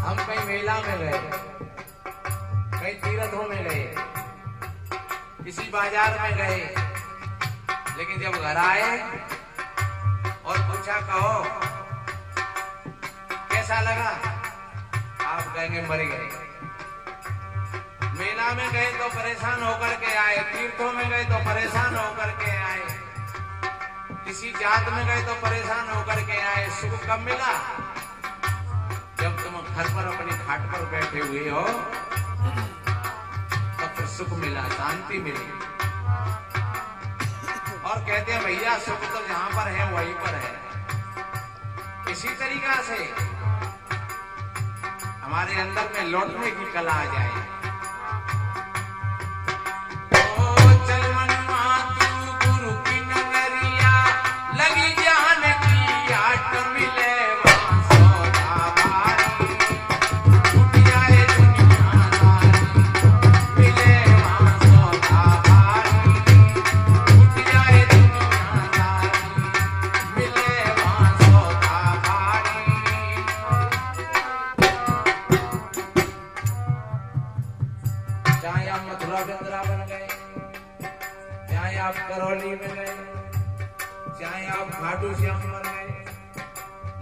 हम कहीं मेला में गए, कहीं तीर्थों में गए, किसी बाजार में गए, लेकिन जब घर आए और पूछा कहो कैसा लगा, आप कहेंगे मर गए। मेला में गए तो परेशान होकर के आए, तीर्थों में गए तो परेशान होकर के आए, किसी जात में गए तो परेशान होकर के आए। सुख कब मिला? जब तुम घर पर अपनी खाट पर बैठे हुए हो तब फिर सुख मिला, शांति मिली। और कहते हैं भैया सुख तो जहां पर है वहीं पर है। इसी तरीका से हमारे अंदर में लौटने की कला आ जाए। चाहे आप मथुरा वृंदावन गए, चाहे आप करौली में गए, चाहे आप खाटू श्याम में गए,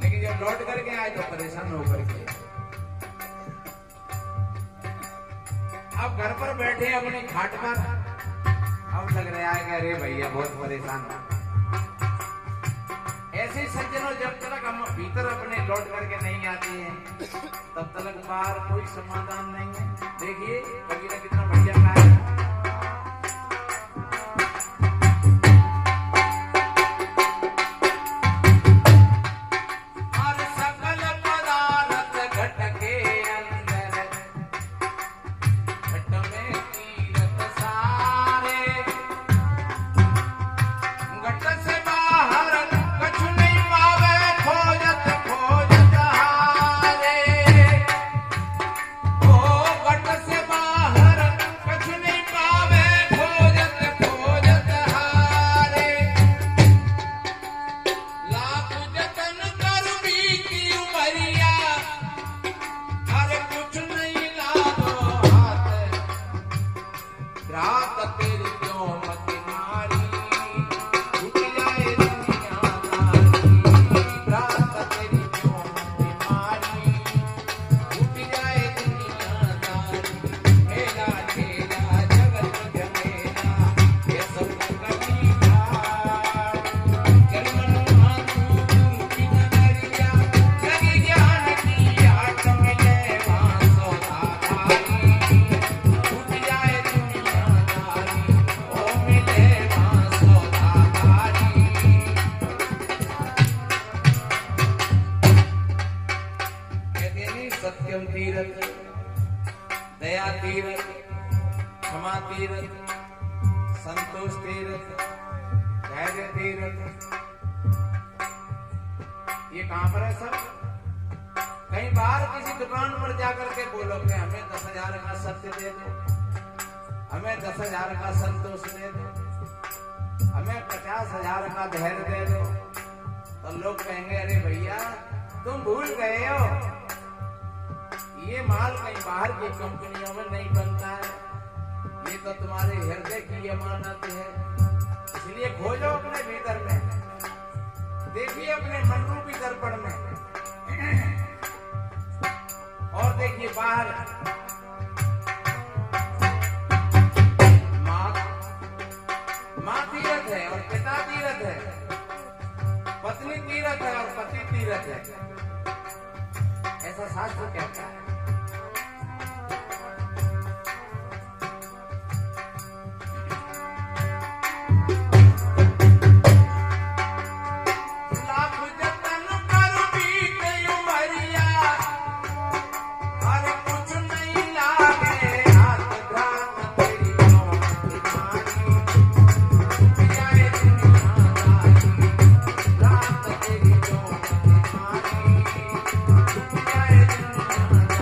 लेकिन जब लौट करके आए तो परेशान होकर के। अब घर पर बैठे अपनी खाट पर, अब लग रहा है कि अरे भैया बहुत परेशान हो। ऐसे सज्जनों जब तक हम भीतर अपने लौट करके नहीं आते हैं तब तक बाहर कोई समाधान नहीं है। देखिए कबीर कितना बढ़िया कहा है। हर सकल पदार्थ घट के अंदर, घट में तीरथ सारे, घट से बाहर कछु नहीं पावे, खोजत खोजत हारे। ओ घट से बाहर कछु नहीं पावे, खोजत खोजत हारे। लाख जतन कर बीती उमरिया, हर कुछ नहीं लागो हाथ। रात तेरी क्यों मत मारी, छूट जाए दुनियादारी। रात तेरी क्यों मत मारी, छूट जाए दुनियादारी। मेला ठेला जगत जमेला, ये सब कभी भार। जन्मनुआ तू गुरु की नगरिया, लगी ज्ञान की आट मिले वहाँ सौदा भारी। छूट जाए दुनियादारी, ओ मिले वहाँ सौदा भारी। कहते नहीं सत्यम तीरथ, दया तीरथ, क्षमा तीरथ, संतोष तीरथ, धैर्य तीरथ। ये कहां पर है सब? कहीं बाहर किसी दुकान पर जाकर के बोलो कि हमें 10,000 का सत्य दे दो, हमें 10,000 का संतोष दे दो, हमें 50,000 का धैर्य दे दो, तो लोग कहेंगे अरे भैया तुम भूल गए हो, ये माल कहीं बाहर की कंपनियों में नहीं बनता है, ये तो तुम्हारे हृदय की अमानत है। इसलिए खोजो अपने भीतर में, देखिए अपने मन रूपी दर्पण में, और देखिए बाहर माँ तीरथ है और पिता तीरथ है, पत्नी तीरथ है और पति तीरथ है, ऐसा शास्त्र कहता है। लाख जतन कर बीते उमरिया, हर कुछ नहीं लागे हाथ। घ्राण तेरी क्यों मत मारी, छूट जाए दुनियादारी। घ्राण तेरी क्यों मत मारी, छूट जाए दुनियादारी।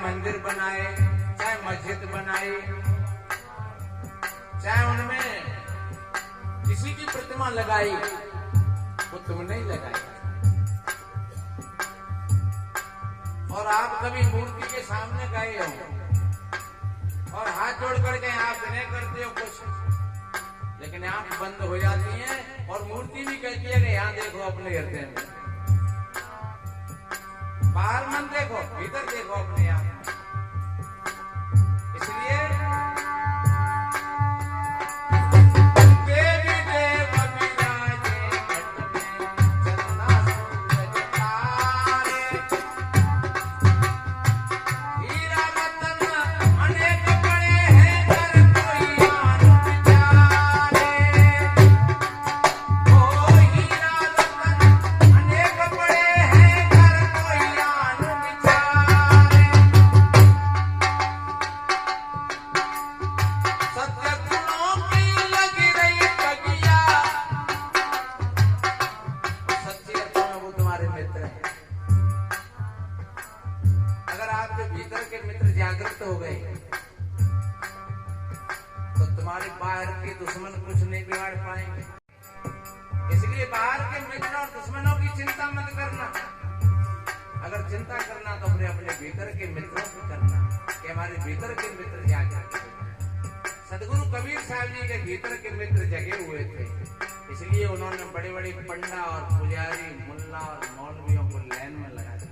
मंदिर बनाए, चाहे मस्जिद बनाई, चाहे उनमें किसी की प्रतिमा लगाई, वो तुमने ही लगाई। और आप कभी मूर्ति के सामने गए हो और हाथ जोड़ करके आप विनय करते हो कुछ, लेकिन आंख बंद हो जाती है और मूर्ति भी कहती है कि यहाँ देखो अपने हृदय में। बाहर मन देखो, भीतर देखो अपने आप। इसलिए जागृत हो गए तो तुम्हारे बाहर के दुश्मन कुछ नहीं बिगाड़ पाएंगे। इसलिए बाहर के मित्र और दुश्मनों की चिंता मत करना। अगर चिंता करना तो अपने अपने भीतर के मित्रों की करना कि हमारे भीतर के मित्र जागृत हो। सदगुरु कबीर साहब जी के भीतर के मित्र जगे हुए थे, इसलिए उन्होंने बड़े बड़े पंडा और पुजारी, मुल्ला और मौलवियों को लाइन में लगा दिया।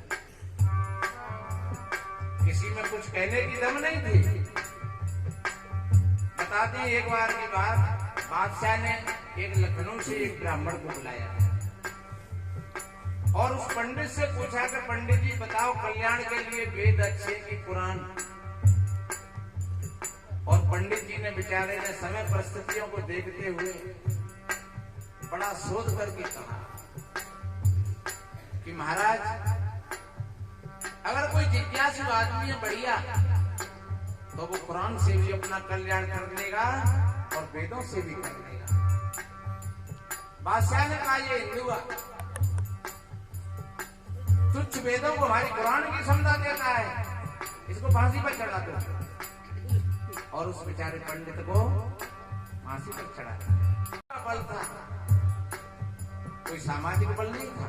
किसी में कुछ कहने की दम नहीं थी। बताते हैं एक बार की बात, बादशाह ने एक लखनऊ से एक ब्राह्मण को बुलाया और उस पंडित से पूछा कि पंडित जी बताओ कल्याण के लिए वेद अच्छे कि पुराण। और पंडित जी ने बेचारे ने समय परिस्थितियों को देखते हुए बड़ा शोध करके कहा कि महाराज अगर कोई जिज्ञासु आदमी है बढ़िया तो वो कुरान से भी अपना कल्याण कर लेगा और वेदों से भी कर लेगा। बादशाह ने कहा ये हिंदू तुच्छ वेदों को हमारी कुरान की क्षमता देता है, इसको फांसी पर चढ़ा दो। और उस बेचारे पंडित को फांसी पर चढ़ा दिया। बल था, कोई सामाजिक बल नहीं था।